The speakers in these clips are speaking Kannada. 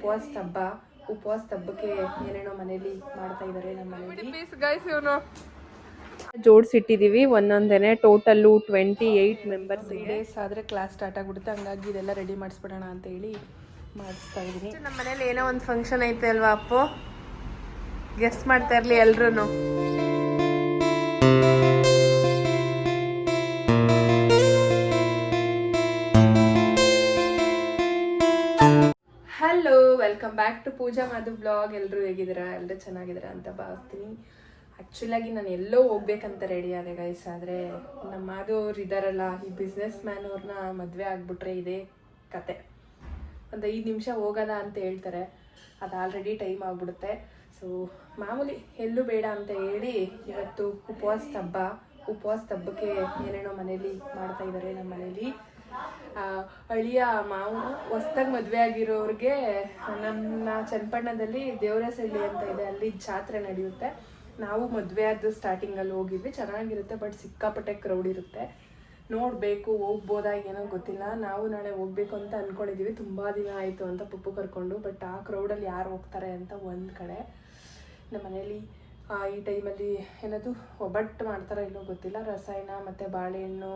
ಉಪವಾಸದ ಹಬ್ಬಕ್ಕೆ ಏನೇನೋ ಮನೇಲಿ ಮಾಡ್ತಾ ಇದ್ದಾರೆ ನಮ್ಮ ಮನೇಲಿ ಜೋಡಿಸಿಟ್ಟಿದ್ದೀವಿ ಒಂದೊಂದೇನೆ. Total 28 members. 3 days ಆದರೆ ಕ್ಲಾಸ್ ಸ್ಟಾರ್ಟ್ ಆಗಿಬಿಡುತ್ತೆ. ಹಂಗಾಗಿ ಇದೆಲ್ಲ ರೆಡಿ ಮಾಡಿಸ್ಬಿಡೋಣ ಅಂತ ಹೇಳಿ ಮಾಡಿಸ್ತಾ ಇದ್ದೀನಿ. ನಮ್ಮ ಮನೇಲಿ ಏನೋ ಒಂದು ಫಂಕ್ಷನ್ ಐತೆ ಅಲ್ವಾ ಅಪ್ಪು? ಗೆಸ್ಟ್ ಮಾಡ್ತಾ ಇರಲಿ ಎಲ್ರೂ. Hello, welcome back to Pooja Madhu blog. ಎಲ್ಲರೂ ಹೇಗಿದ್ದೀರಾ? ಎಲ್ಲರೂ ಚೆನ್ನಾಗಿದ್ದೀರಾ ಅಂತ ಭಾವಿಸ್ತೀನಿ. ಆ್ಯಕ್ಚುಲಾಗಿ ನಾನು ಎಲ್ಲೋ ಹೋಗ್ಬೇಕಂತ ರೆಡಿ ಆದೆ ಗೈಸ್. ಆದರೆ ನಮ್ಮ ಮಾಧು ಅವ್ರು ಇದ್ದಾರಲ್ಲ, ಈ ಬಿಸ್ನೆಸ್ ಮ್ಯಾನ್ ಅವ್ರನ್ನ ಮದುವೆ ಆಗಿಬಿಟ್ರೆ ಇದೇ ಕತೆ. ಒಂದು 5 ನಿಮಿಷ ಹೋಗೋಣ ಅಂತ ಹೇಳ್ತಾರೆ, ಅದು ಆಲ್ರೆಡಿ ಟೈಮ್ ಆಗಿಬಿಡುತ್ತೆ. ಸೊ ಮಾಮೂಲಿ ಎಲ್ಲೂ ಬೇಡ ಅಂತ ಹೇಳಿ ಇವತ್ತು ಉಪವಾಸದ ಹಬ್ಬಕ್ಕೆ ಏನೇನೋ ಮನೇಲಿ ಮಾಡ್ತಾ ಇದ್ದಾರೆ ನಮ್ಮ ಮನೇಲಿ. ಅಳಿಯ ಮಾವು ಹೊಸ್ದಾಗಿ ಮದುವೆ ಆಗಿರೋರಿಗೆ ನಮ್ಮ ಚನ್ನಪಟ್ಟಣದಲ್ಲಿ ದೇವರಸಳ್ಳಿ ಅಂತ ಇದೆ, ಅಲ್ಲಿ ಜಾತ್ರೆ ನಡೆಯುತ್ತೆ. ನಾವು ಮದುವೆ ಆದ ಸ್ಟಾರ್ಟಿಂಗಲ್ಲಿ ಹೋಗಿದ್ವಿ, ಚೆನ್ನಾಗಿರುತ್ತೆ. ಬಟ್ ಸಿಕ್ಕಾಪಟ್ಟೆ ಕ್ರೌಡ್ ಇರುತ್ತೆ. ನೋಡಬೇಕು, ಹೋಗ್ಬೋದಾ ಏನೋ ಗೊತ್ತಿಲ್ಲ. ನಾವು ನಾಳೆ ಹೋಗ್ಬೇಕು ಅಂತ ಅಂದ್ಕೊಂಡಿದ್ದೀವಿ. ತುಂಬ ದಿನ ಆಯಿತು ಅಂತ ಪುಪ್ಪು ಕರ್ಕೊಂಡು. ಬಟ್ ಆ ಕ್ರೌಡಲ್ಲಿ ಯಾರು ಹೋಗ್ತಾರೆ ಅಂತ ಒಂದು ಕಡೆ. ನಮ್ಮ ಮನೇಲಿ ಈ ಟೈಮಲ್ಲಿ ಏನದು ಒಬ್ಬಟ್ಟು ಮಾಡ್ತಾರೋ ಇಲ್ಲೋ ಗೊತ್ತಿಲ್ಲ. ರಸಾಯನ ಮತ್ತು ಬಾಳೆಹಣ್ಣು,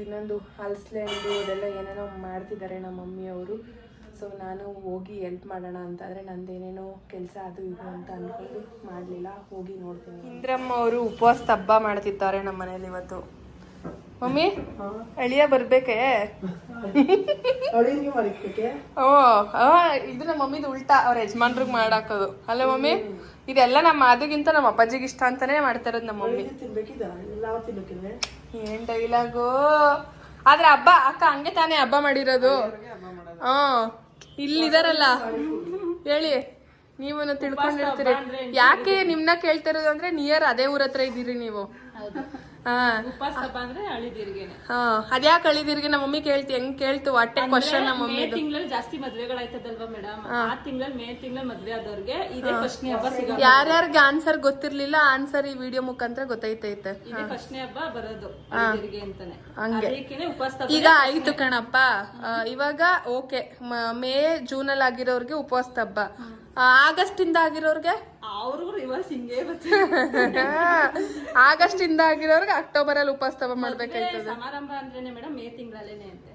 ಇನ್ನೊಂದು ಹಲಸಲೆ ಹಣ್ಣು, ಅದೆಲ್ಲ ಏನೇನೋ ಮಾಡ್ತಿದ್ದಾರೆ ನಮ್ಮ ಮಮ್ಮಿಯವರು. ಸೊ ನಾನು ಹೋಗಿ ಹೆಲ್ಪ್ ಮಾಡೋಣ ಅಂತಂದರೆ ನಂದೇನೇನೋ ಕೆಲಸ ಅದು ಇದು ಅಂತ ಅಂದ್ಕೊಂಡು ಮಾಡಲಿಲ್ಲ. ಹೋಗಿ ನೋಡ್ತೀನಿ. ಇಂದ್ರಮ್ಮ ಅವರು ಉಪವಾಸದ ಹಬ್ಬ ಮಾಡ್ತಿದ್ದಾರೆ ನಮ್ಮ ಮನೇಲಿ ಇವತ್ತು. ಮಮ್ಮಿ, ಅಳಿಯ ಬರ್ಬೇಕೇ? ಇದು ನಮ್ಮ ಮಮ್ಮಿದು ಉಲ್ಟಾ, ಅವ್ರ ಯಜಮಾನ್ರಿಗೆ ಮಾಡಾಕೋದು ಅಲ್ಲ ಮಮ್ಮಿ? ಇದೆಲ್ಲ ನಮ್ಮ ಮಾದುಗಿಂತ ನಮ್ಮ ಅಪ್ಪಾಜಿಗೆ ಇಷ್ಟ ಅಂತಾನೆ ಮಾಡ್ತಾ ಇರೋದು ನಮ್ಮ ಮಮ್ಮಿ. ಏನ್ ಡೈಲಾಗು! ಆದ್ರೆ ಹಬ್ಬ ಅಕ್ಕ ಹಂಗೆ ತಾನೇ ಹಬ್ಬ ಮಾಡಿರೋದು. ಇಲ್ಲಿದಾರಲ್ಲ, ಹೇಳಿ, ನೀವನ್ನ ತಿಳ್ಕೊಂಡಿರ್ತೀರಿ. ಯಾಕೆ ನಿಮ್ನ ಕೇಳ್ತಾ ಇರೋದು ಅಂದ್ರೆ ನಿಯರ್ ಅದೇ ಊರ ಹತ್ರ ಇದ್ದೀರಿ ನೀವು. ಅದ್ಯಾಕೆ ಅಳಿದಿರ್ಗೆ ನಮ್ಮ ಮಮ್ಮಿ ಹೆಂಗ್ ಕೇಳ್ತು ಹೊಟ್ಟೆ ಕ್ವಶನ್. ನಮ್ಮ ಮಮ್ಮಿ ತಿಂಗಳಲ್ಲಿ ಜಾಸ್ತಿ ಮದ್ವೆಗಳಾಯ್ತದಲ್ವಾ ಮೇಡಮ್? ಆ ತಿಂಗಳಲ್ಲಿ ಮೇ ತಿಂಗಳಲ್ಲಿ ಮದ್ವೆ ಆದವ್ರಿಗೆ ಇದೇ ಫಸ್ಟ್ನೇ ಹಬ್ಬ ಸಿಗೋದು. ಯಾರ್ಯಾರಿಗೆ ಆನ್ಸರ್ ಗೊತ್ತಿರ್ಲಿಲ್ಲ, ಆನ್ಸರ್ ಈ ವಿಡಿಯೋ ಮುಖಾಂತರ ಗೊತ್ತೈತೈತೆ. ಇದೇ ಫಸ್ಟ್ನೇ ಹಬ್ಬ ಬರೋದು ಅಂತಾನೆ. ಹಂಗೆ ಈಗ ಆಯ್ತು ಕಣಪ್ಪ. ಇವಾಗ ಓಕೆ, ಮೇ ಜೂನ್ ಅಲ್ಲಿ ಆಗಿರೋರ್ಗೆ ಉಪವಾಸದ ಹಬ್ಬ, ಆಗಸ್ಟ್ ಇಂದ ಆಗಿರೋರ್ಗೆ ಅವ್ರಿಗೂ ರಿವರ್ಸ್ ಹಿಂಗೆ ಆಗಸ್ಟ್ ಇಂದ ಆಗಿರೋರ್ಗೆ ಅಕ್ಟೋಬರ್ ಅಲ್ಲಿ ಉಪವಾಸ ಹಬ್ಬ ಮಾಡ್ಬೇಕಾಯ್ತದೆ. ಸಮಾರಂಭ ಅಂದ್ರೇನೆ ಮೇಡಮ್ ಮೇ ತಿಂಗಳಲ್ಲೇನೆ ಅಂತೆ.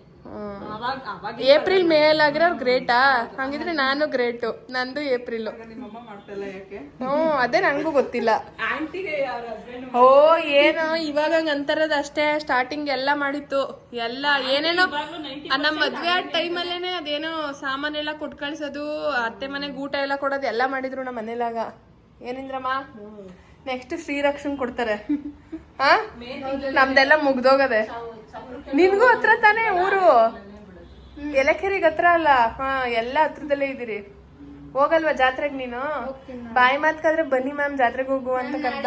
ಏಪ್ರಿಲ್ ಮೇ ಅಲ್ಲಿ ಆಗಿರೋರು ಗ್ರೇಟಾ? ಹಂಗಿದ್ರೆ ನಾನು ಗ್ರೇಟು, ನಂದು ಏಪ್ರಿಲ್. ಅದೇ ನಂಗೂ ಗೊತ್ತಿಲ್ಲ. ಓ ಏನೋ ಇವಾಗ ಅಂತಾರದು ಅಷ್ಟೇ. ಸ್ಟಾರ್ಟಿಂಗ್ ಎಲ್ಲ ಮಾಡಿತ್ತು, ಎಲ್ಲ ಏನೇನೋ ನಮ್ಮ ಮದ್ವೆ ಆದ ಟೈಮಲ್ಲೇನೆ ಅದೇನೋ ಸಾಮಾನೆಲ್ಲ ಕೊಟ್ ಕಳ್ಸೋದು, ಅತ್ತೆ ಮನೆಗೆ ಊಟ ಎಲ್ಲ ಕೊಡೋದು ಎಲ್ಲ ಮಾಡಿದ್ರು ನಮ್ಮ ಮನೇಲಾಗ. ಏನಿಂದ್ರಮ್ಮ ನೆಕ್ಸ್ಟ್ ಶ್ರೀರಕ್ಷಣ್ ಕೊಡ್ತಾರೆ. ನಮ್ದೆಲ್ಲ ಮುಗ್ದೋಗದೆ. ನಿನ್ಗೂ ಹತ್ರ ತಾನೇ ಊರು? ಎಲೆಕೆರೆಗೆ ಹತ್ರ ಅಲ್ಲ? ಎಲ್ಲ ಹತ್ರದಲ್ಲೇ ಇದ್ದೀರಿ. ಹೋಗಲ್ವಾ ಜಾತ್ರೆಗೆ ನೀನು? ಬಾಯಿ ಮಾತ್ಕಾದ್ರೆ ಬನ್ನಿ ಮ್ಯಾಮ್ ಜಾತ್ರೆಗೆ ಹೋಗುವ ಅಂತ ಕರ್ದ.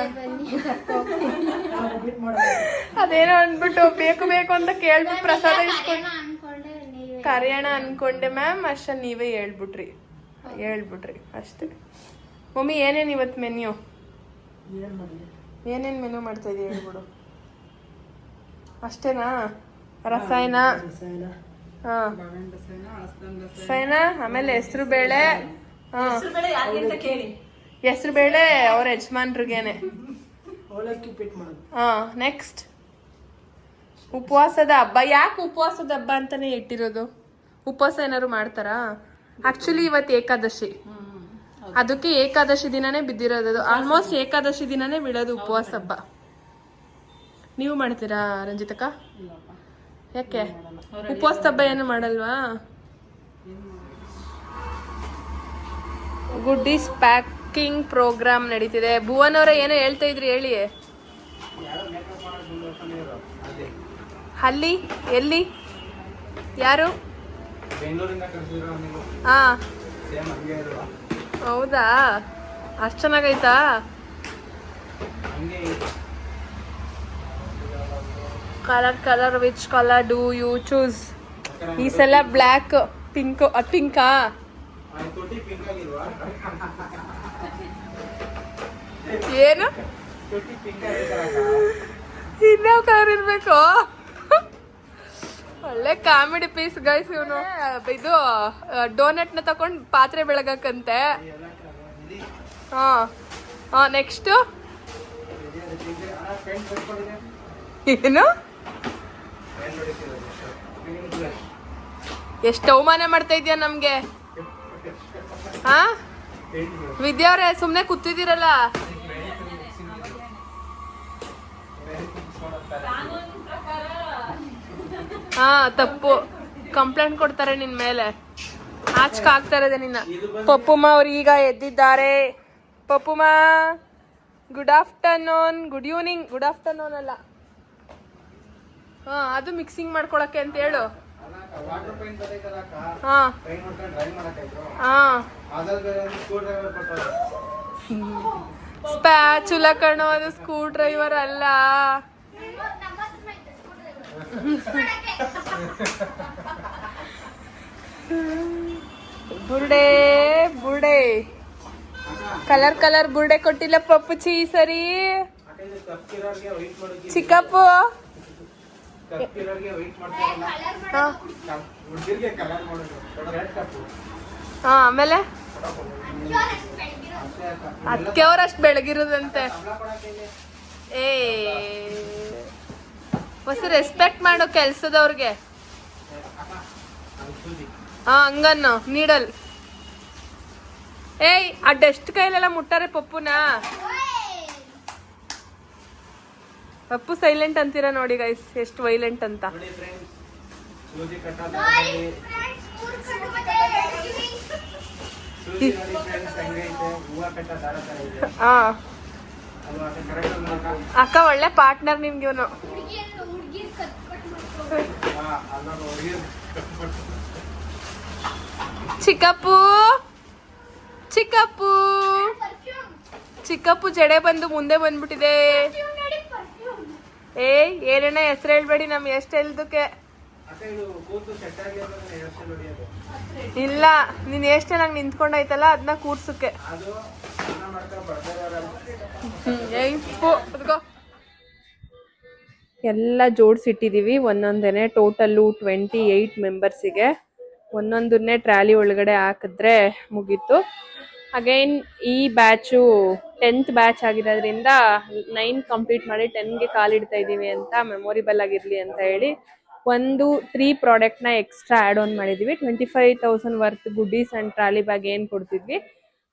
ಅದೇನೋ ಅನ್ಬಿಟ್ಟು ಬೇಕು ಅಂತ ಕೇಳ್ಬಿಟ್ಟು ಪ್ರಸಾದ ಇಸ್ಕೊಂಡು ಕರೆಯೋಣ ಅನ್ಕೊಂಡೆ ಮ್ಯಾಮ್. ಅಷ್ಟ ನೀವೇ ಹೇಳ್ಬಿಟ್ರಿ ಅಷ್ಟೇ. ಮಮ್ಮಿ ಏನೇನು ಇವತ್ತು ಮೆನ್ಯೂ? ಏನೇನು ಮೆನು ಮಾಡ್ತಾ ಇದೀಯ ಹೇಳ್ಬಿಡು. ಅಷ್ಟೇನಾ? ರಸಾಯನ, ರಸಾಯನ, ಆಮೇಲೆ ಹೆಸರು ಬೇಳೆ. ಹೆಸರು ಬೇಳೆ ಅವ್ರ ಯಜಮಾನ್ರಿಗೇನೆ. ನೆಕ್ಸ್ಟ್ ಉಪವಾಸದ ಹಬ್ಬ. ಯಾಕೆ ಉಪವಾಸದ ಹಬ್ಬ ಅಂತಾನೆ ಇಟ್ಟಿರೋದು? ಉಪವಾಸ ಏನಾದ್ರು ಮಾಡ್ತಾರಾ? ಆಕ್ಚುಲಿ ಇವತ್ತು ಏಕಾದಶಿ, ಅದಕ್ಕೆ ಏಕಾದಶಿ ದಿನಾನೇ ಬಿದ್ದಿರೋದು. ಆಲ್ಮೋಸ್ಟ್ ಏಕಾದಶಿ ದಿನಾನೇ ಬಿಡೋದು ಉಪವಾಸ ಹಬ್ಬ. ನೀವು ಮಾಡ್ತೀರಾ ರಂಜಿತಕ್ಕ? ಯಾಕೆ ಉಪವಾಸ ಹಬ್ಬ ಏನು ಮಾಡಲ್ವಾ? ಗುಡ್ಡೀಸ್ ಪ್ಯಾಕಿಂಗ್ ಪ್ರೋಗ್ರಾಮ್ ನಡೀತಿದೆ. ಭುವನ್ ಅವರೇ ಏನೋ ಹೇಳ್ತಾ ಇದ್ರಿ, ಹೇಳಿ. ಅಲ್ಲಿ ಎಲ್ಲಿ ಯಾರು? ಹೌದಾ, ಅಷ್ಟು ಚೆನ್ನಾಗೈತಾ? Colour which colour do you choose? ಈ ಸಲ ಬ್ಲ್ಯಾಕ್, ಪಿಂಕಾ? ಏನು ಇನ್ಯಾವ ಕಲರ್ ಇರ್ಬೇಕು? ಒಳ್ಳೆ ಕಾಮಿಡಿ ಪೀಸ್ ಗೈಸ್ ಇವನು. ಇದು ಡೋನಟ್ ನ ತಕೊಂಡ್ ಪಾತ್ರೆ ಬೆಳಗಕ್ಕಂತೆ. ಹಾ ಹಾ ನೆಕ್ಸ್ಟ್ ಏನು ಎಷ್ಟು ಅವಮಾನ ಮಾಡ್ತಾ ಇದೀಯ ನಮ್ಗೆ. ಹಾ ವಿದ್ಯಾ ಅವ್ರೆ ಸುಮ್ನೆ ಕೂತಿದ್ದೀರಲ್ಲ. ಹಾ ತಪ್ಪು ಕಂಪ್ಲೇಂಟ್ ಕೊಡ್ತಾರೆ ನಿನ್ ಮೇಲೆ. ಆಚಕ ಆಗ್ತಾ ಇರೋದೆ ನಿನ್ನ. ಪಪ್ಪುಮ್ಮ ಅವ್ರು ಈಗ ಎದ್ದಿದ್ದಾರೆ. ಪಪ್ಪುಮ್ಮ good afternoon. Good evening. Good afternoon ಅಲ್ಲ. ಹಾ ಅದು ಮಿಕ್ಸಿಂಗ್ ಮಾಡ್ಕೊಳಕ್ಕೆ ಅಂತ ಹೇಳು. ಹಾ ಹಾ ಸ್ಪ್ಯಾಚುಲ ಕಣೋ, ಅದು ಸ್ಕ್ರೂ ಡ್ರೈವರ್ ಅಲ್ಲ. ಬುರ್ಡೆ ಬುರ್ಡೆ ಕಲರ್ ಕಲರ್ ಬುರ್ಡೆ ಕೊಟ್ಟಿಲ್ಲ ಪಪ್ಪುಚಿ ಈ ಸರಿ. ಚಿಕ್ಕಪ್ಪು ಹಾ ಆಮೇಲೆ ಅದಕ್ಕೆ ಅವ್ರಷ್ಟು ಬೆಳಗಿರೋದಂತೆ. ಏ ಹೊಸ ರೆಸ್ಪೆಕ್ಟ್ ಮಾಡೋ ಕೆಲ್ಸದವ್ರಿಗೆ. ಹಾ ಹಂಗನ್ನು ನೀಡಲ್. ಏಯ್ ಆ ಡಸ್ಟ್ ಕೈಲೆಲ್ಲ ಮುಟ್ಟಾರೆ ಪಪ್ಪುನ. ಪಪ್ಪು ಸೈಲೆಂಟ್ ಅಂತೀರಾ ನೋಡಿ ಗೈಸ್, ಎಷ್ಟು ವೈಲೆಂಟ್ ಅಂತ. ಹಾ ಅಕ್ಕ ಒಳ್ಳೆ ಪಾರ್ಟ್ನರ್ ನಿಮ್ಗೆ ಇವನು. ಚಿಕ್ಕಪ್ಪು ಚಿಕ್ಕಪ್ಪು ಚಿಕ್ಕಪ್ಪು ಜಡೆ ಬಂದು ಮುಂದೆ ಬಂದ್ಬಿಟ್ಟಿದೆ. ಏಯ್ ಏನೇನ ಹೆಸರು ಹೇಳ್ಬೇಡಿ, ನಮ್ ಎಷ್ಟು ಹೇಳ್ದಕ್ಕೆ ಇಲ್ಲ. ನೀನ್ ಎಷ್ಟು ಚೆನ್ನಾಗಿ ನಿಂತ್ಕೊಂಡಾಯ್ತಲ್ಲ ಅದನ್ನ ಕೂರ್ಸಕ್ಕೆ. ಎಲ್ಲ ಜೋಡಿಸಿಟ್ಟಿದೀವಿ ಒಂದೊಂದೇನೆ. ಟೋಟಲ್ಲು 28 ಮೆಂಬರ್ಸಿಗೆ ಒಂದೊಂದನ್ನೇ ಟ್ರಾಲಿ ಒಳಗಡೆ ಹಾಕಿದ್ರೆ ಮುಗೀತು. ಅಗೈನ್ ಈ ಬ್ಯಾಚು 10th ಬ್ಯಾಚ್ ಆಗಿರೋದ್ರಿಂದ 9 ಕಂಪ್ಲೀಟ್ ಮಾಡಿ 10ಗೆ ಕಾಲಿಡ್ತಾ ಇದ್ದೀವಿ ಅಂತ ಮೆಮೊರಿಬಲ್ ಆಗಿರ್ಲಿ ಅಂತ ಹೇಳಿ 3 ಪ್ರಾಡಕ್ಟ್ನ ಎಕ್ಸ್ಟ್ರಾ ಆ್ಯಡ್ ಆನ್ ಮಾಡಿದ್ದೀವಿ. 25,000 worth goodies and trolley bag ಏನು ಕೊಡ್ತಿದ್ವಿ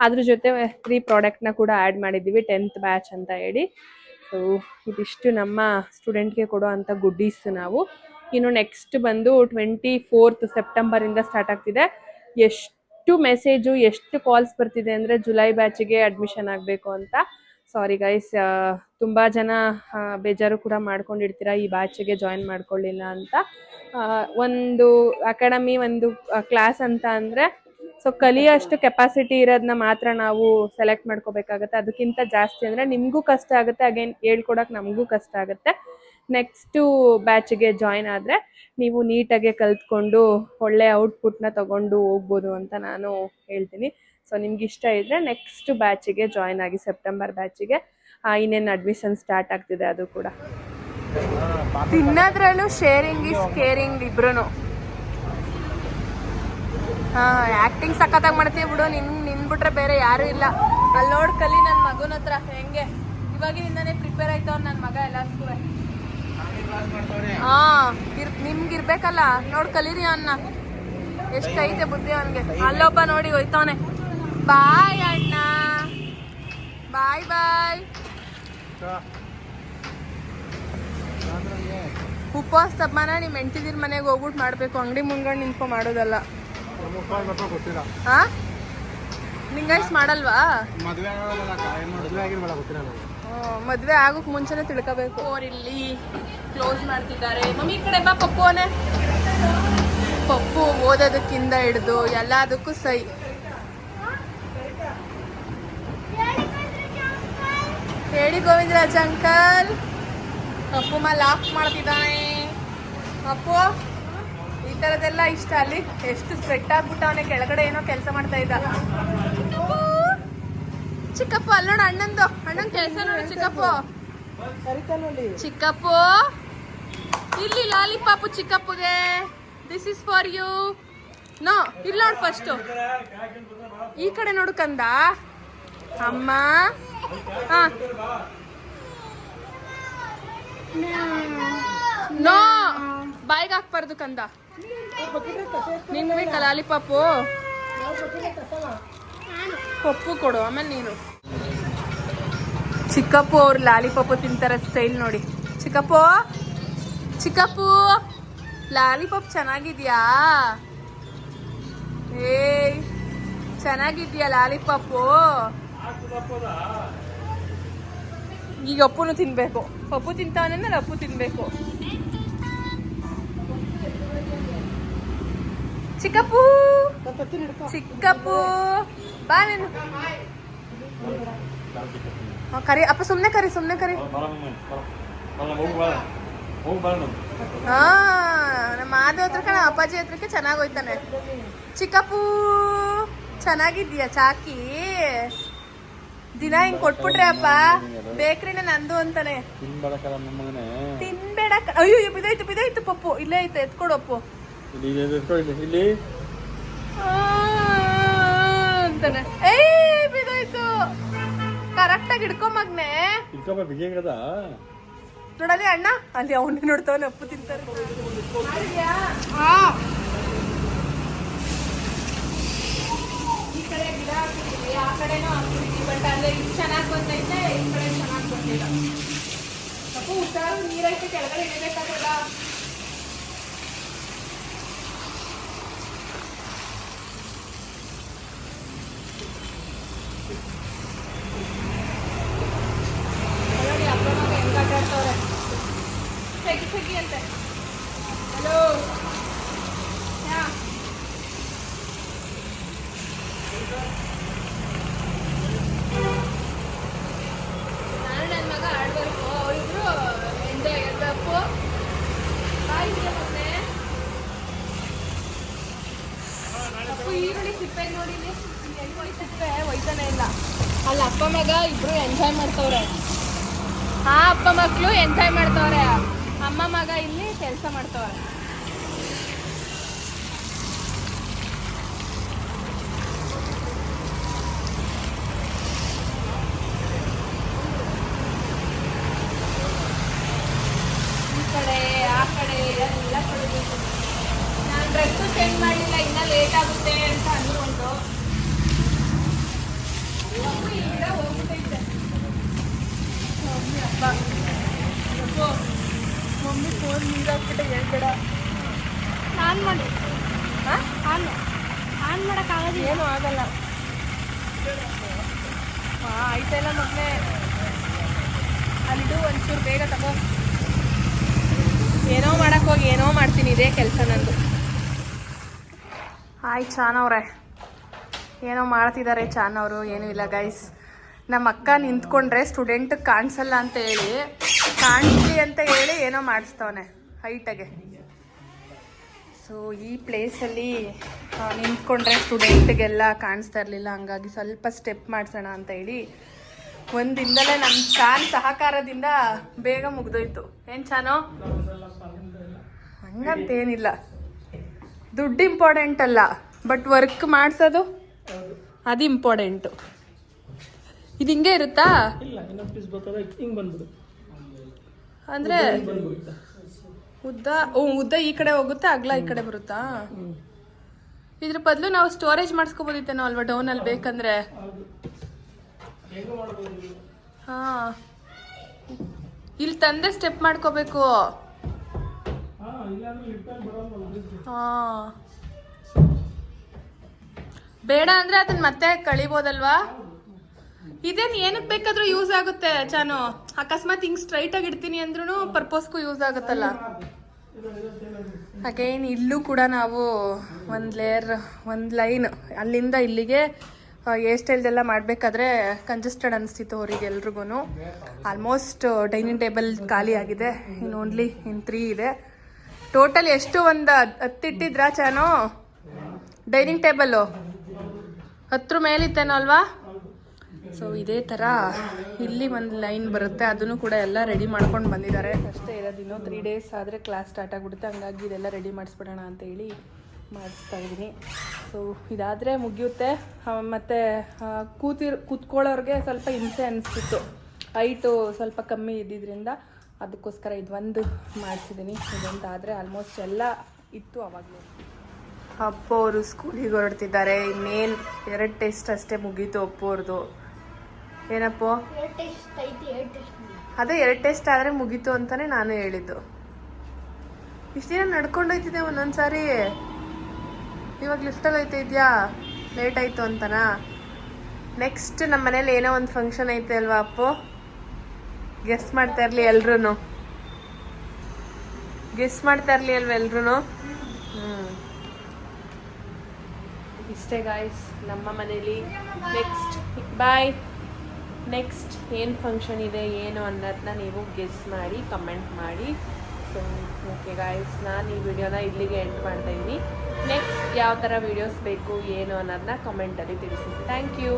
ಅದ್ರ ಜೊತೆ 3 ಪ್ರಾಡಕ್ಟ್ನ ಕೂಡ ಆ್ಯಡ್ ಮಾಡಿದ್ದೀವಿ 10th ಬ್ಯಾಚ್ ಅಂತ ಹೇಳಿ. ಸೊ ಇದಿಷ್ಟು ನಮ್ಮ ಸ್ಟೂಡೆಂಟ್ಗೆ ಕೊಡೋ ಅಂಥ ಗುಡ್ಡೀಸ್. ನಾವು ಇನ್ನು ನೆಕ್ಸ್ಟ್ ಬಂದು 24th ಸೆಪ್ಟೆಂಬರಿಂದ ಸ್ಟಾರ್ಟ್ ಆಗ್ತಿದೆ. ಎಷ್ಟು ಮೆಸೇಜು ಎಷ್ಟು ಕಾಲ್ಸ್ ಬರ್ತಿದೆ ಅಂದರೆ ಜುಲೈ ಬ್ಯಾಚಿಗೆ ಅಡ್ಮಿಷನ್ ಆಗಬೇಕು ಅಂತ. ಸಾರಿ ಗೈಸ್, ತುಂಬ ಜನ ಬೇಜಾರು ಕೂಡ ಮಾಡ್ಕೊಂಡಿರ್ತೀರ ಈ ಬ್ಯಾಚಿಗೆ ಜಾಯಿನ್ ಮಾಡ್ಕೊಳ್ಳಿಲ್ಲ ಅಂತ. ಒಂದು ಅಕಾಡೆಮಿ ಒಂದು ಕ್ಲಾಸ್ ಅಂತ ಅಂದರೆ ಸೊ ಕಲಿಯೋಷ್ಟು ಕೆಪಾಸಿಟಿ ಇರೋದನ್ನ ಮಾತ್ರ ನಾವು ಸೆಲೆಕ್ಟ್ ಮಾಡ್ಕೋಬೇಕಾಗತ್ತೆ. ಅದಕ್ಕಿಂತ ಜಾಸ್ತಿ ಅಂದರೆ ನಿಮಗೂ ಕಷ್ಟ ಆಗುತ್ತೆ, ಅಗೇನ್ ಹೇಳ್ಕೊಡಕ್ಕೆ ನಮಗೂ ಕಷ್ಟ ಆಗುತ್ತೆ. ನೆಕ್ಸ್ಟು ಬ್ಯಾಚಿಗೆ ಜಾಯಿನ್ ಆದರೆ ನೀವು ನೀಟಾಗೆ ಕಲ್ತ್ಕೊಂಡು ಒಳ್ಳೆ ಔಟ್ಪುಟ್ನ ತಗೊಂಡು ಹೋಗ್ಬೋದು ಅಂತ ನಾನು ಹೇಳ್ತೀನಿ. ಸೊ ನಿಮ್ಗೆ ಇಷ್ಟ ಇದ್ದರೆ ನೆಕ್ಸ್ಟ್ ಬ್ಯಾಚಿಗೆ ಜಾಯಿನ್ ಆಗಿ, ಸೆಪ್ಟೆಂಬರ್ ಬ್ಯಾಚಿಗೆ. ಇನ್ನೇನು ಅಡ್ಮಿಷನ್ ಸ್ಟಾರ್ಟ್ ಆಗ್ತಿದೆ ಅದು ಕೂಡ. ತಿನ್ನೋದ್ರಲ್ಲೂ ಶೇರಿಂಗ್ ಇಸ್ ಕೇರಿಂಗ್ ಇಬ್ರು. ಆ್ಯಕ್ಟಿಂಗ್ ಸಖತ್ತಾಗಿ ಮಾಡ್ತೀವಿ ಬಿಡು. ನಿನ್ಬಿಟ್ರೆ ಬೇರೆ ಯಾರೂ ಇಲ್ಲ. ಅಲ್ಲಿ ನೋಡಿ ಕಲಿ ನನ್ನ ಮಗನ ಹತ್ರ ಹೆಂಗೆ ಇವಾಗಿನಿಂದಾನೇ ಪ್ರಿಪೇರ್ ಆಯ್ತವ್ರು ನನ್ನ ಮಗ ಎಲ್ಲದಕ್ಕೂ. ನಿಮ್ಗಿರ್ಬೇಕಲ್ಲ, ನೋಡಿ ಕಲೀರಿ ಅವನ್ನ, ಎಷ್ಟೈತೆ ಬುದ್ಧಿ ಅವನಿಗೆ. ಅಲ್ಲೊಬ್ಬ ನೋಡಿ ಹೋಯ್ತವನೆ. ಬಾಯ್ ಅಣ್ಣ, ಬಾಯ್ ಬಾಯ್. ಉಪವಾಸ ತಪ್ಪನ ನಿಮ್ಮ ಹೆಂಡತಿದಿರ ಮನೆಗೆ ಹೋಗ್ಬಿಟ್ಟು ಮಾಡಬೇಕು, ಅಂಗಡಿ ಮುಂದ್ಗಡೆ ನಿಂತ್ಕೊಂಡು ಮಾಡೋದಲ್ಲ. ನಿಂಗೈಸ್ ಮಾಡಲ್ವಾ? ಮದ್ವೆ ಆಗೋಕ್ ಮುಂಚೆನೆ ತಿಳ್ಕೋಬೇಕು. ಅವ್ರು ಇಲ್ಲಿ ಕ್ಲೋಸ್ ಮಾಡ್ತಿದ್ದಾರೆ. ಮಮ್ಮಿ ಈ ಕಡೆ ಬಾ. ಪಪ್ಪು ಅವನೇ. ಪಪ್ಪು ಓದೋದಕ್ಕಿಂತ ಹಿಡ್ದು ಎಲ್ಲದಕ್ಕೂ ಸೈ. ಹೇಳಿ ಗೋವಿಂದರಾಜ್ ಅಂಕಲ್. ಅಪ್ಪುಮ್ಮ ಲಾಕ್ ಮಾಡ್ತಿದ್ದಾನೆ. ಅಪ್ಪು ಈ ಥರದ್ದೆಲ್ಲ ಇಷ್ಟ. ಅಲ್ಲಿ ಎಷ್ಟು ಸ್ವೆಟ್ ಆಗ್ಬಿಟ್ಟು ಅವನೇ ಕೆಳಗಡೆ ಏನೋ ಕೆಲಸ ಮಾಡ್ತಾ ಇದ್ದ. ಚಿಕ್ಕಪ್ಪು ಅಲ್ಲಿ ನೋಡು, ಅಣ್ಣಂದು ಕೆಲಸ ನೋಡು. ಚಿಕ್ಕಪ್ಪು ಚಿಕ್ಕಪ್ಪು ಇಲ್ಲಿ ಲಾಲಿಪಾಪು ಚಿಕ್ಕಪ್ಪಗೆ. This is for you. No, ಇಲ್ಲ ನೋಡು ಫಸ್ಟ್. ಈ ಕಡೆ ನೋಡು ಕಂದ. ಅಮ್ಮ. ಹಾ. ನೋ, ಬಾಯಿಗೆ ಹಾಕ್ಬಾರ್ದು ಕಂದ. ನಿಂಗೆ ಬೇಕಾ ಲಾಲಿಪಾಪು? ಪಪ್ಪು ಕೊಡು, ಆಮೇಲೆ ನೀನು. ಚಿಕ್ಕಪ್ಪು ಅವ್ರು ಲಾಲಿಪಾಪು ತಿಂತಾರೆ ಸ್ಟೈಲ್ ನೋಡಿ. ಚಿಕ್ಕಪ್ಪು, ಚಿಕ್ಕಪ್ಪು, ಲಾಲಿಪಾಪ್ ಚೆನ್ನಾಗಿದ್ಯಾ? ಏಯ್, ಚೆನ್ನಾಗಿದ್ಯಾ ಲಾಲಿಪಾಪು? ಈಗ ಅಪ್ಪುನು ತಿನ್ಬೇಕು. ಪಪ್ಪು ತಿಂತಾವನ ಅಪ್ಪು ತಿನ್ಬೇಕು. ಚಿಕ್ಕಪ್ಪು, ಚಿಕ್ಕಪ್ಪು ಬಾ ನೀನು. ಕರಿ ಅಪ್ಪ, ಸುಮ್ನೆ ಕರಿ, ಸುಮ್ನೆ ಕರಿ. ಹಾ, ನಮ್ಮ ಮಾಧವ ಹತ್ರ ಕಣ, ಅಪ್ಪಾಜಿ ಹತ್ರಕ್ಕೆ ಚೆನ್ನಾಗಿ ಹೋಯ್ತಾನೆ. ಚಿಕ್ಕಪ್ಪು ಚೆನ್ನಾಗಿದ್ಯಾ? ಚಾಕಿ ದಿನ ಹಿಂಗ್ ಕೊಟ್ಬಿಟ್ರೆ ಅಪ್ಪ ಬೇಕ್ರಿನ ನಂದು ಅಂತಾನೆ. ತಿನ್ಬೇಡ. ಅಯ್ಯೋ ಬಿದೋಯ್ತು, ಬಿದೋಯ್ತು ಪಪ್ಪು. ಇಲ್ಲೇ ಐತೆ, ಎತ್ಕೊಡು ಅಪ್ಪು ಅಂತಾನೆ. ಏಯ್ ಬಿದೋಯ್ತು. ಕರೆಕ್ಟಾಗಿ ಹಿಡ್ಕೊಂಬಗ್ನೆ. ನೋಡಲ್ಲಿ ಅಣ್ಣ, ಅಲ್ಲಿ ಅವನೇ ನೋಡ್ತಾವನೆ. ಅಪ್ಪು ತಿಂತಾರೆ. ಈ ಕಡೆ ಗಿಡ ಹಾಕಿದೀವಿ, ಆ ಕಡೆನೂ ಹಾಕಿದೀವಿ. ಬಟ್ ಅಲ್ಲೇ ಇದು ಚೆನ್ನಾಗಿ ಬಂದೈತೆ, ಈ ಕಡೆ ಚೆನ್ನಾಗಿ ಬಂದಿಲ್ಲ. ಅಪ್ಪು ಹುಷಾರು, ನೀರೈತೆ, ಕೆಳಗಡೆ ಇಳಿಬೇಕಾಗಲ್ಲ. ಸೆಗಿ ಅಂತೆ. ಹಲೋ, ನಾನು ನನ್ನ ಮಗ ಆಡ್ಬೇಕು. ಅವರಿಬ್ರು ಎಂಜಾಯ್ ಆಗಬೇಕು. ಬಾಯಿಗೆ ಮತ್ತೆ ಅಪ್ಪು ಈರುಳ್ಳಿ ಸಿಪ್ಪೆ ನೋಡಿ. ಸಿಪ್ಪೆ ಒಯ್ತಾನೆ ಇಲ್ಲ. ಅಲ್ಲಿ ಅಪ್ಪ ಮಗ ಇಬ್ರು ಎಂಜಾಯ್ ಮಾಡ್ತವ್ರೆ. ಹಾ, ಅಪ್ಪ ಮಕ್ಕಳು ಎಂಜಾಯ್ ಮಾಡ್ತವ್ರೆ. ಅಮ್ಮ ಮಗ ಇಲ್ಲಿ ಕೆಲಸ ಮಾಡ್ತವ್ರೆ. ಈ ಕಡೆ ಆ ಕಡೆ ಎಲ್ಲ ಕೊಡಬೇಕು. ನಾನು ಡ್ರೆಸ್ಸು ಚೇಂಜ್ ಮಾಡಿಲ್ಲ, ಇನ್ನ ಲೇಟ್ ಆಗುತ್ತೆ ಅಂತ ಅಂದ್ರು. ಒಂದು ಈಗ ಹೋಗ್ಬಿಟ್ಟೈತೆ ಮಮ್ಮಿ. ಅಪ್ಪ ಮಮ್ಮಿ ಫೋನ್ ನೀರಾಕ್ಬಿಟ್ಟೆ, ಹೇಳ್ಬೇಡ. ಆನ್ ಮಾಡಿ. ಆನ್ ಮಾಡೋಕ್ಕಾಗೋದು? ಏನೂ ಆಗಲ್ಲ. ಹಾಂ, ಆಯ್ತಲ್ಲ ಮಗನೇ. ಅಲ್ಲಿಡು ಒಂಚೂರು ಬೇಗ ತಗೋ. ಏನೋ ಮಾಡೋಕ್ಕೋಗಿ ಏನೋ ಮಾಡ್ತೀನಿ, ಇದೇ ಕೆಲಸ ನಂದು. ಆಯ್ತು, ಚಾನವ್ರೆ ಏನೋ ಮಾಡ್ತಿದ್ದಾರೆ ಚಾನವರು. ಏನೂ ಇಲ್ಲ ಗೈಸ್. ನಮ್ಮ ಅಕ್ಕ ನಿಂತ್ಕೊಂಡ್ರೆ ಸ್ಟೂಡೆಂಟ್ ಕಾಣಿಸಲ್ಲ ಅಂತ ಹೇಳಿ, ಕಾಣಿಸ್ಲಿ ಅಂತ ಹೇಳಿ ಏನೋ ಮಾಡಿಸ್ತವನೆ ಹೈಟಾಗೆ. ಸೊ ಈ ಪ್ಲೇಸಲ್ಲಿ ನಿಂತ್ಕೊಂಡ್ರೆ ಸ್ಟೂಡೆಂಟ್ಗೆಲ್ಲ ಕಾಣಿಸ್ತಾ ಇರಲಿಲ್ಲ. ಹಂಗಾಗಿ ಸ್ವಲ್ಪ ಸ್ಟೆಪ್ ಮಾಡಿಸೋಣ ಅಂತ ಹೇಳಿ ಒಂದಿಂದಲೇ ನಮ್ಮ ಚಾನ್ ಸಹಕಾರದಿಂದ ಬೇಗ ಮುಗ್ದೋಯ್ತು. ಏನು ಚಾನೋ? ಹಂಗಂತೇನಿಲ್ಲ, ದುಡ್ಡು ಇಂಪಾರ್ಟೆಂಟ್ ಅಲ್ಲ, ಬಟ್ ವರ್ಕ್ ಮಾಡಿಸೋದು ಅದು ಇಂಪಾರ್ಟೆಂಟು. ಇದು ಹಿಂಗೆ ಇರುತ್ತಾ? ಅಂದ್ರೆ ಉದ್ದ ಈ ಕಡೆ ಹೋಗುತ್ತೆ, ಅಗಲ ಈ ಕಡೆ ಬರುತ್ತಾ? ಇದ್ರ ಬದಲು ನಾವು ಸ್ಟೋರೇಜ್ ಮಾಡಿಸ್ಕೋಬೋದಿತ್ತೇನೋ ಅಲ್ವಾ ಡೌನಲ್ಲಿ ಬೇಕಂದ್ರೆ? ಹಾ, ಇಲ್ಲಿ ತಂದೆ ಸ್ಟೆಪ್ ಮಾಡ್ಕೋಬೇಕು. ಹಾ, ಬೇಡ ಅಂದ್ರೆ ಅದನ್ನ ಮತ್ತೆ ಕಳಿಬೋದಲ್ವಾ? ಇದೇನು ಏನಕ್ಕೆ ಬೇಕಾದ್ರೂ ಯೂಸ್ ಆಗುತ್ತೆ ಚಾನು. ಅಕಸ್ಮಾತ್ ಹಿಂಗೆ ಸ್ಟ್ರೈಟ್ ಆಗಿ ಇಡ್ತೀನಿ ಅಂದ್ರೂ ಪರ್ಪಸ್ಗೂ ಯೂಸ್ ಆಗುತ್ತಲ್ಲ. ಅಗೇನ್ ಇಲ್ಲೂ ಕೂಡ ನಾವು ಒಂದು ಲೈನ್ ಅಲ್ಲಿಂದ ಇಲ್ಲಿಗೆ ಹೇರ್ ಸ್ಟೈಲ್ದೆಲ್ಲ ಮಾಡಬೇಕಾದ್ರೆ ಕಂಜೆಸ್ಟೆಡ್ ಅನಿಸ್ತಿತ್ತು ಅವರಿಗೆ ಎಲ್ರಿಗೂ. ಆಲ್ಮೋಸ್ಟ್ ಡೈನಿಂಗ್ ಟೇಬಲ್ ಖಾಲಿ ಆಗಿದೆ. ಇನ್ನು ಓನ್ಲಿ 3 ಇದೆ. ಟೋಟಲ್ ಎಷ್ಟು ಒಂದು 10 ಇಟ್ಟಿದ್ರಾ ಚಾನು? ಡೈನಿಂಗ್ ಟೇಬಲ್ಲು 10 ಮೇಲಿತ್ತೇನೋ ಅಲ್ವಾ? ಸೊ ಇದೇ ಥರ ಇಲ್ಲಿ ಒಂದು ಲೈನ್ ಬರುತ್ತೆ, ಅದನ್ನು ಕೂಡ ಎಲ್ಲ ರೆಡಿ ಮಾಡ್ಕೊಂಡು ಬಂದಿದ್ದಾರೆ. ಅಷ್ಟೇ ಇರೋದು, ಇನ್ನೂ 3 days ಆದರೆ ಕ್ಲಾಸ್ ಸ್ಟಾರ್ಟ್ ಆಗಿಬಿಡುತ್ತೆ. ಹಂಗಾಗಿ ಇದೆಲ್ಲ ರೆಡಿ ಮಾಡಿಸ್ಬಿಡೋಣ ಅಂತೇಳಿ ಮಾಡಿಸ್ತಾ ಇದ್ದೀನಿ. ಸೊ ಇದಾದರೆ ಮುಗಿಯುತ್ತೆ. ಮತ್ತು ಕೂತ್ಕೊಳ್ಳೋರಿಗೆ ಸ್ವಲ್ಪ ಹಿಂಸೆ ಅನಿಸ್ತಿತ್ತು, ಹೈಟು ಸ್ವಲ್ಪ ಕಮ್ಮಿ ಇದ್ದಿದ್ದರಿಂದ ಅದಕ್ಕೋಸ್ಕರ ಇದೊಂದು ಮಾಡಿಸಿದ್ದೀನಿ. ಇದಂತಾದರೆ ಆಲ್ಮೋಸ್ಟ್ ಎಲ್ಲ ಇತ್ತು ಆವಾಗಲೇ. ಅಪ್ಪು ಅವರು ಸ್ಕೂಲಿಗೆ ಹೊರಡ್ತಿದ್ದಾರೆ. ಇನ್ನೇನು 2 ಟೆಸ್ಟ್ ಅಷ್ಟೇ ಮುಗೀತು ಅಪ್ಪು ಅವ್ರದ್ದು. ಏನಪ್ಪು? ಅದೇ 2 ಟೆಸ್ಟ್ ಆದರೆ ಮುಗೀತು ಅಂತಲೇ ನಾನು ಹೇಳಿದ್ದು. ಇಷ್ಟು ದಿನ ನಡ್ಕೊಂಡು ಹೋಯ್ತಿದ್ದೆ ಒಂದೊಂದ್ಸಾರಿ, ಇವಾಗ ಲಿಫ್ಟಲ್ಲಿ ಹೋಯ್ತಿದ್ಯಾ ಲೇಟ್ ಆಯಿತು ಅಂತನಾ? ನೆಕ್ಸ್ಟ್ ನಮ್ಮ ಮನೇಲಿ ಏನೋ ಒಂದು ಫಂಕ್ಷನ್ ಐತೆ ಅಲ್ವಾ ಅಪ್ಪು? ಗೆಸ್ಟ್ ಮಾಡ್ತಾ ಇರಲಿ ಎಲ್ರೂ, ಗೆಸ್ಟ್ ಮಾಡ್ತಾ ಇರಲಿ ಅಲ್ವ ಎಲ್ರೂ. ಇಷ್ಟೇ ಗಾಯ್ಸ್ ನಮ್ಮ ಮನೇಲಿ. ನೆಕ್ಸ್ಟ್ ಬಾಯ್. ನೆಕ್ಸ್ಟ್ ಏನು ಫಂಕ್ಷನ್ ಇದೆ ಏನು ಅನ್ನೋದನ್ನ ನೀವು ಗೆಸ್ ಮಾಡಿ ಕಮೆಂಟ್ ಮಾಡಿ. ಸೊ ಓಕೆ ಗಾಯ್ಸ್, ನಾನು ಈ ವಿಡಿಯೋನ ಇಲ್ಲಿಗೆ ಎಂಡ್ ಮಾಡ್ತಾಯಿದ್ದೀನಿ. ನೆಕ್ಸ್ಟ್ ಯಾವ ಥರ ವೀಡಿಯೋಸ್ ಬೇಕು ಏನು ಅನ್ನೋದನ್ನ ಕಮೆಂಟಲ್ಲಿ ತಿಳಿಸಿ. Thank you.